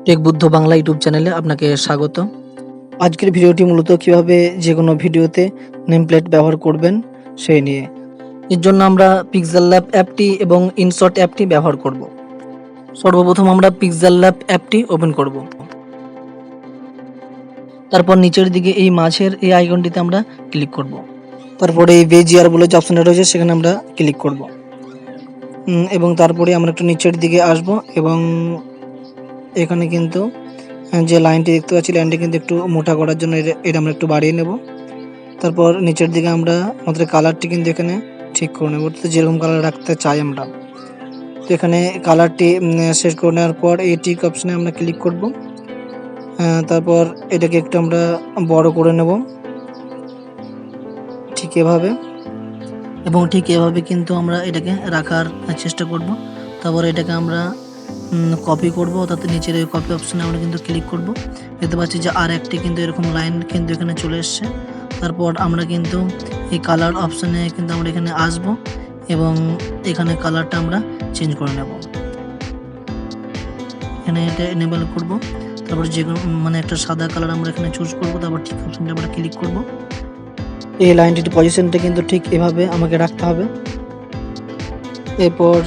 Take Buddha Bangla YouTube চ্যানেলে আপনাকে স্বাগত। আজকের ভিডিওটি মূলত কিভাবে যে কোনো ভিডিওতে নেমপ্লেট ব্যবহার করবেন সেই নিয়ে। এর জন্য আমরা পিক্সেল ল্যাব অ্যাপটি এবং ইনশট অ্যাপটি ব্যবহার করব। সর্বপ্রথম আমরা পিক্সেল ল্যাব অ্যাপটি ওপেন করব। তারপর নিচের দিকে এই মাঝের এই আইকনটিতে আমরা ক্লিক করব। তারপরে এই বেজিয়ার বলে যে অপশনটা রয়েছে সেখানে আমরা ক্লিক করব এবং তারপরে আমরা একটু নিচের দিকে আসব এবং এখানে কিন্তু যে লাইনটি দেখতে পাচ্ছি লাইনটি কিন্তু একটু মোটা করার জন্য এটা আমরা একটু বাড়িয়ে নেব। তারপর নিচের দিকে আমরা আমাদের কালারটি কিন্তু এখানে ঠিক করে নেব, তো যেরকম কালার রাখতে চাই আমরা। তো এখানে কালারটি সেট করে নেওয়ার পর এই টিক অপশানে আমরা ক্লিক করব। তারপর এটাকে একটু আমরা বড় করে নেব ঠিক এভাবে, এবং ঠিক এভাবে কিন্তু আমরা এটাকে রাখার চেষ্টা করব। তারপর এটাকে আমরা কপি করব, অর্থাৎ নিচের এই কপি অপশানে আমরা কিন্তু ক্লিক করব। দেখতে পাচ্ছি যে আর একটি কিন্তু এরকম লাইন কিন্তু এখানে চলে এসছে। তারপর আমরা কিন্তু এই কালার অপশানে কিন্তু আমরা এখানে আসব এবং এখানে কালারটা আমরা চেঞ্জ করে নেব। এখানে এটা এনেবল করব, তারপর যে মানে একটা সাদা কালার আমরা এখানে চুজ করব। তারপর ঠিক অপশানটা আমরা ক্লিক করব। এই লাইনটির পজিশনটা কিন্তু ঠিক এভাবে আমাকে রাখতে হবে। এরপর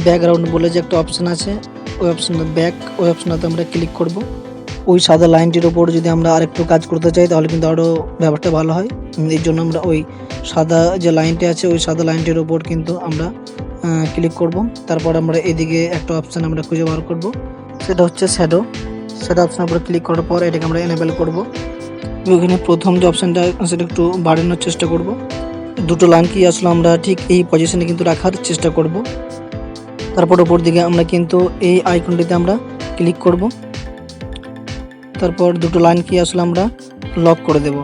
ব্যাকগ্রাউন্ড বলে যে একটা অপশান আছে, ওই অপশানটা ওই অপশানটাতে আমরা ক্লিক করব। ওই সাদা লাইনটির ওপর যদি আমরা আরেকটু কাজ করতে চাই তাহলে কিন্তু আরও ব্যাপারটা ভালো হয়। এই জন্য আমরা ওই সাদা যে লাইনটি আছে ওই সাদা লাইনটির ওপর কিন্তু আমরা ক্লিক করব। তারপর আমরা এদিকে একটা অপশান আমরা খুঁজে বার করব, সেটা হচ্ছে শ্যাডো অপশান উপরে ক্লিক করার পর এটাকে আমরা এনেবল করব। ওখানে প্রথম যে অপশানটা সেটা একটু বাড়ানোর চেষ্টা করব। দুটো লাইন কি আসলে আমরা ঠিক এই পজিশনে কিন্তু রাখার চেষ্টা করব। তারপর উপর দিকে আমরা কিন্তু এই আইকনটিতে আমরা ক্লিক করব। তারপর দুটো লাইন কি আসলে আমরা লক করে দেব।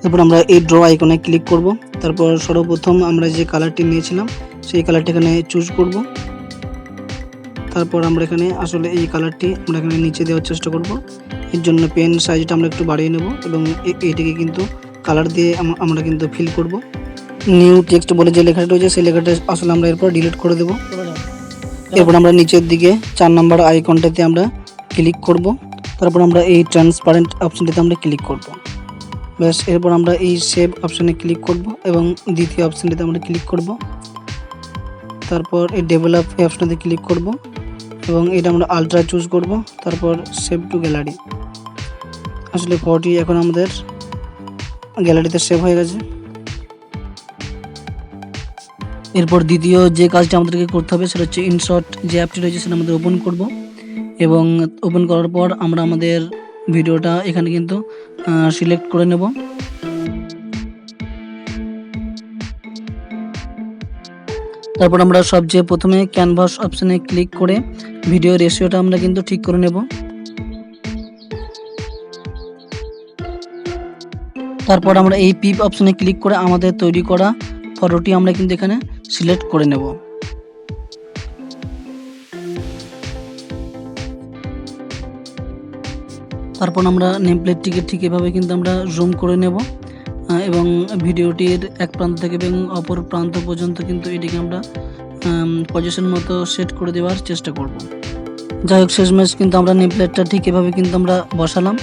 তারপর আমরা এই ড্র আইকনে ক্লিক করব। তারপর সর্বপ্রথম আমরা যে কালারটি নিয়েছিলাম সেই কালারটি এখানে চুজ করব। তারপর আমরা এখানে আসলে এই কালারটি আমরা এখানে নিচে দেওয়ার চেষ্টা করব। এর জন্য পেন সাইজটা আমরা একটু বাড়িয়ে নেব এবং এইটিকে কিন্তু কালার দিয়ে আমরা কিন্তু ফিল করব। নিউ টেক্সট বলে যে লেখাটা রয়েছে সেই লেখাটা আসলে আমরা এরপর ডিলিট করে দেব। এরপর আমরা নিচের দিকে 4 নম্বর আইকনটাতে আমরা ক্লিক করব। তারপর আমরা এই ট্রান্সপারেন্ট অপশানটিতে আমরা ক্লিক করব। ব্যাস, এরপর আমরা এই সেভ অপশানে ক্লিক করব এবং দ্বিতীয় অপশানটিতে আমরা ক্লিক করব। তারপর এই ডেভেলপ এই অপশানটিতে ক্লিক করব এবং এটা আমরা আলট্রা চুজ করব। তারপর সেভ টু গ্যালারি। আসলে ফটোটি এখন আমাদের গ্যালারিতে সেভ হয়ে গেছে। এরপর দ্বিতীয় যে কাজটা আমাদেরকে করতে হবে সেটা হচ্ছে ইনশট যে অ্যাপটি রয়েছে সেটা আমাদের ওপেন করব এবং ওপেন করার পর আমরা আমাদের ভিডিওটা এখানে কিন্তু সিলেক্ট করে নেব। তারপর আমরা সবচেয়ে প্রথমে ক্যানভাস অপশানে ক্লিক করে ভিডিও রেশিওটা আমরা কিন্তু ঠিক করে নেব। তারপর আমরা এই পিপ অপশানে ক্লিক করে আমাদের তৈরি করা ফটোটি আমরা কিন্তু এখানে সিলেক্ট করে নেব। তারপর আমরা নেমপ্লেটটিকে ঠিক এভাবে কিন্তু আমরা জুম করে নেব এবং ভিডিওটির এক প্রান্ত থেকে এবং অপর প্রান্ত পর্যন্ত কিন্তু এটিকে আমরা পজিশন মতো সেট করে দেওয়ার চেষ্টা করব। যাই হোক, শেষমেশ কিন্তু আমরা নেমপ্লেটটা ঠিক এভাবে কিন্তু আমরা বসালাম।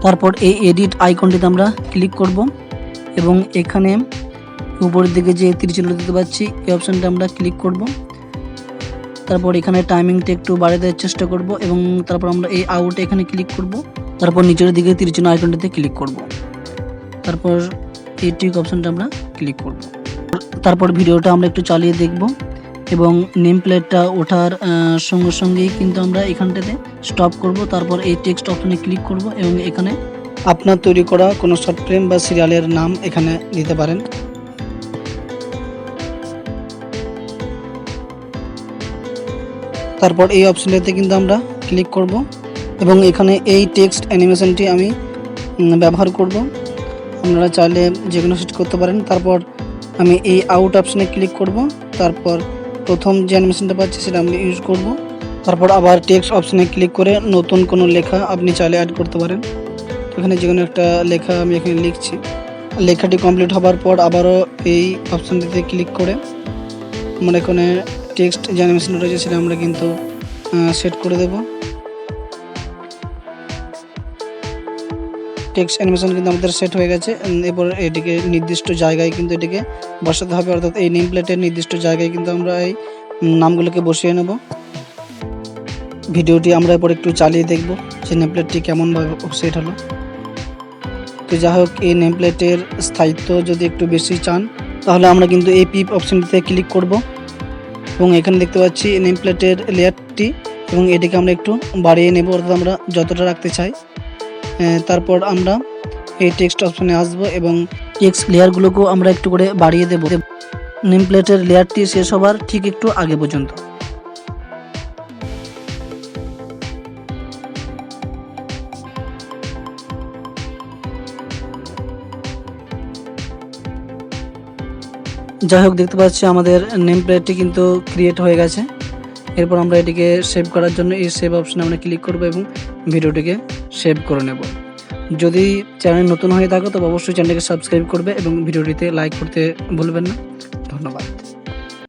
তারপর এই এডিট আইকনটিতে আমরা ক্লিক করব এবং এখানে উপরের দিকে যে ত্রিচিহ্ন দিতে পাচ্ছি এই অপশানটা আমরা ক্লিক করব। তারপর এখানে টাইমিংটা একটু বাড়িয়ে দেওয়ার চেষ্টা করব এবং তারপর আমরা এই আউটে এখানে ক্লিক করব। তারপর নিচের দিকে ত্রিচিহ্ন আইকনটিতে ক্লিক করব। তারপর এই টিক অপশানটা আমরা ক্লিক করব। তারপর ভিডিওটা আমরা একটু চালিয়ে দেখব এবং নেম প্লেটটা ওঠার সঙ্গে সঙ্গেই কিন্তু আমরা এখানটাতে স্টপ করব। তারপর এই টেক্সট অপশানে ক্লিক করব এবং এখানে আপনার তৈরি করা কোনো শর্ট ফিল্ম বা সিরিয়ালের নাম এখানে দিতে পারেন। তারপর এই অপশানটাতে কিন্তু আমরা ক্লিক করব এবং এখানে এই টেক্সট অ্যানিমেশনটি আমি ব্যবহার করব। আপনারা চাইলে যে কোনো সেট করতে পারেন। তারপর আমি এই আউট অপশানে ক্লিক করব। তারপর প্রথম যে অ্যানিমেশনটা পাচ্ছি সেটা আমি ইউজ করব। তারপর আবার টেক্সট অপশানে ক্লিক করে নতুন কোনো লেখা আপনি চাইলে অ্যাড করতে পারেন। এখানে যে কোনো একটা লেখা আমি এখানে লিখছি। লেখাটি কমপ্লিট হবার পর আবারও এই অপশানটিতে ক্লিক করে আমরা এখানে টেক্সট যে অ্যানিমেশন রয়েছে সেটা আমরা কিন্তু সেট করে দেব। টেক্সট অ্যানিমেশন কিন্তু আমাদের সেট হয়ে গেছে। এরপর এটিকে নির্দিষ্ট জায়গায় কিন্তু এটিকে বসাতে হবে, অর্থাৎ এই নেম প্লেটের নির্দিষ্ট জায়গায় কিন্তু আমরা এই নামগুলোকে বসিয়ে নেব। ভিডিওটি আমরা এরপর একটু চালিয়ে দেখব যে নেম প্লেটটি কেমনভাবে সেট হলো। তো যাই হোক, এই নেম প্লেটের স্থায়িত্ব যদি একটু বেশি চান তাহলে আমরা কিন্তু এই পিপ অপশনটিতে ক্লিক করব এবং এখানে দেখতে পাচ্ছি নেম প্লেটের লেয়ারটি, এবং এটিকে আমরা একটু বাড়িয়ে নেব, অর্থাৎ আমরা যতটা রাখতে চাই। তারপর আমরা এই টেক্সট অপশনে আসব এবং টেক্সট লেয়ারগুলোকেও আমরা একটু করে বাড়িয়ে দেব নেম প্লেটের লেয়ারটি শেষ হবার ঠিক একটু আগে পর্যন্ত। যাই হোক, দেখতে পাচ্ছি আমাদের নেম প্লেটটি কিন্তু ক্রিয়েট হয়ে গেছে। এরপর আমরা এটিকে সেভ করার জন্য এই সেভ অপশনে আমরা ক্লিক করব এবং ভিডিওটিকে সেভ করে নেব। যদি চ্যানেল নতুন হয়ে থাকো তবে অবশ্যই চ্যানেলটিকে সাবস্ক্রাইব করবে এবং ভিডিওটিতে লাইক করতে ভুলবেন না। ধন্যবাদ।